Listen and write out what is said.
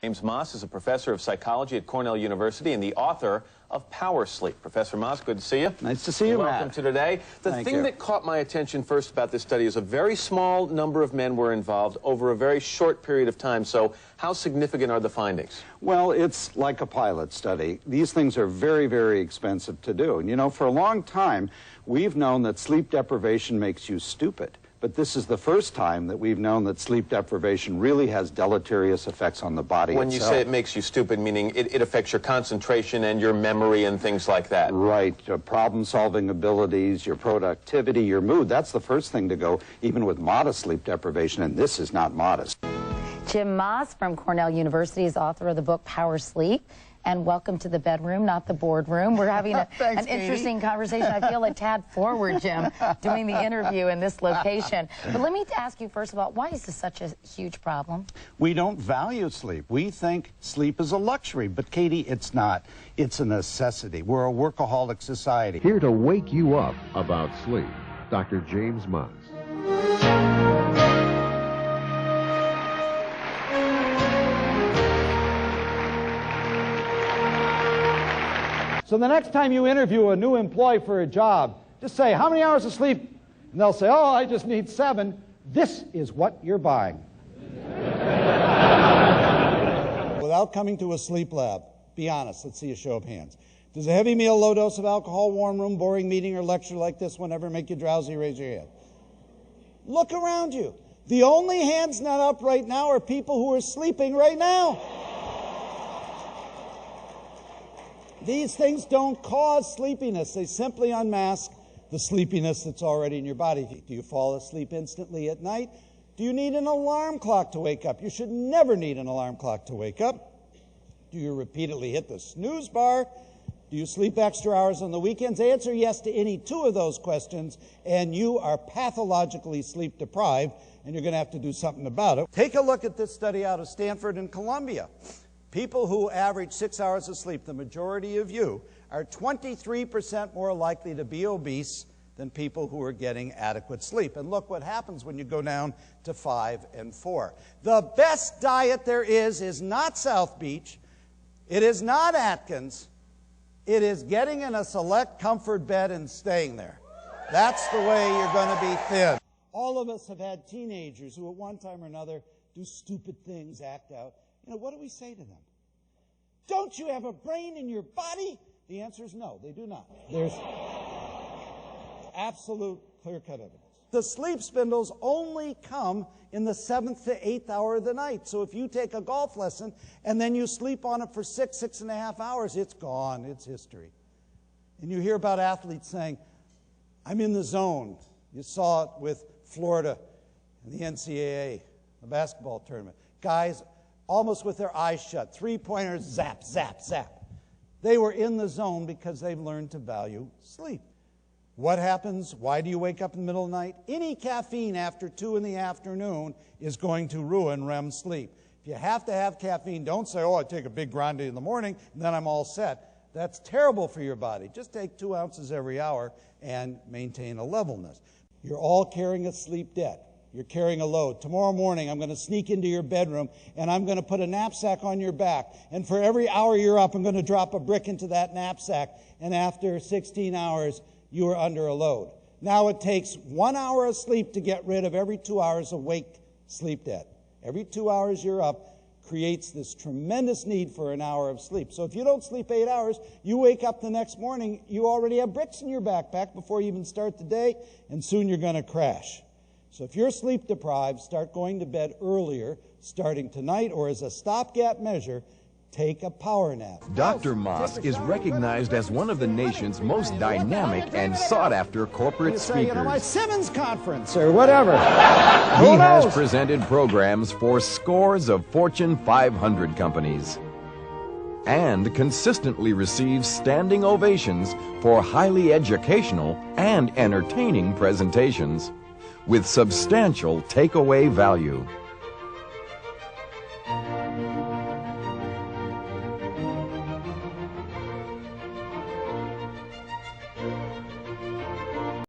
James Maas is a professor of psychology at Cornell University and the author of Power Sleep. Professor Maas, good to see you. Nice to see you, Matt. Welcome to today. The thing that caught my attention first about this study is a very small number of men were involved over a very short period of time. So how significant are the findings? Well, it's like a pilot study. These things are very, very expensive to do. And you know, for a long time, we've known that sleep deprivation makes you stupid. But this is the first time that we've known that sleep deprivation really has deleterious effects on the body itself. When you say it makes you stupid, meaning it affects your concentration and your memory and things like that. Right. Your problem-solving abilities, your productivity, your mood. That's the first thing to go, even with modest sleep deprivation, and this is not modest. Jim Maas from Cornell University is author of the book Power Sleep. And welcome to the bedroom, not the boardroom. We're having an interesting conversation. I feel a tad forward, Jim, doing the interview in this location. But let me ask you, first of all, why is this such a huge problem? We don't value sleep. We think sleep is a luxury. But, Katie, it's not. It's a necessity. We're a workaholic society. Here to wake you up about sleep, Dr. James Maas. So the next time you interview a new employee for a job, just say, how many hours of sleep? And they'll say, oh, I just need 7. This is what you're buying. Without coming to a sleep lab, be honest, let's see a show of hands. Does a heavy meal, low dose of alcohol, warm room, boring meeting, or lecture like this one ever make you drowsy? Raise your hand. Look around you. The only hands not up right now are people who are sleeping right now. These things don't cause sleepiness. They simply unmask the sleepiness that's already in your body. Do you fall asleep instantly at night? Do you need an alarm clock to wake up? You should never need an alarm clock to wake up. Do you repeatedly hit the snooze bar? Do you sleep extra hours on the weekends? Answer yes to any 2 of those questions, and you are pathologically sleep deprived, and you're going to have to do something about it. Take a look at this study out of Stanford and Columbia. People who average 6 hours of sleep, the majority of you, are 23% more likely to be obese than people who are getting adequate sleep. And look what happens when you go down to 5 and 4. The best diet there is not South Beach. It is not Atkins. It is getting in a select comfort bed and staying there. That's the way you're going to be thin. All of us have had teenagers who at one time or another do stupid things, act out. You know, what do we say to them? Don't you have a brain in your body? The answer is no, they do not. There's absolute clear-cut evidence. The sleep spindles only come in the 7th to 8th hour of the night. So if you take a golf lesson and then you sleep on it for 6.5 hours, it's gone. It's history. And you hear about athletes saying, I'm in the zone. You saw it with Florida and the NCAA, the basketball tournament. Guys almost with their eyes shut. 3-pointers, zap, zap, zap. They were in the zone because they've learned to value sleep. What happens? Why do you wake up in the middle of the night? Any caffeine after 2 in the afternoon is going to ruin REM sleep. If you have to have caffeine, don't say, oh, I take a big grande in the morning, and then I'm all set. That's terrible for your body. Just take 2 ounces every hour and maintain a levelness. You're all carrying a sleep debt. You're carrying a load. Tomorrow morning, I'm going to sneak into your bedroom, and I'm going to put a knapsack on your back. And for every hour you're up, I'm going to drop a brick into that knapsack. And after 16 hours, you are under a load. Now it takes 1 hour of sleep to get rid of every 2 hours of wake sleep debt. Every 2 hours you're up creates this tremendous need for an hour of sleep. So if you don't sleep 8 hours, you wake up the next morning, you already have bricks in your backpack before you even start the day, and soon you're going to crash. So if you're sleep deprived, start going to bed earlier, starting tonight, or as a stopgap measure, take a power nap. Dr. Maas is recognized as one of the nation's most dynamic and sought-after corporate speakers. My Simmons conference or whatever. He has presented programs for scores of Fortune 500 companies and consistently receives standing ovations for highly educational and entertaining presentations with substantial takeaway value.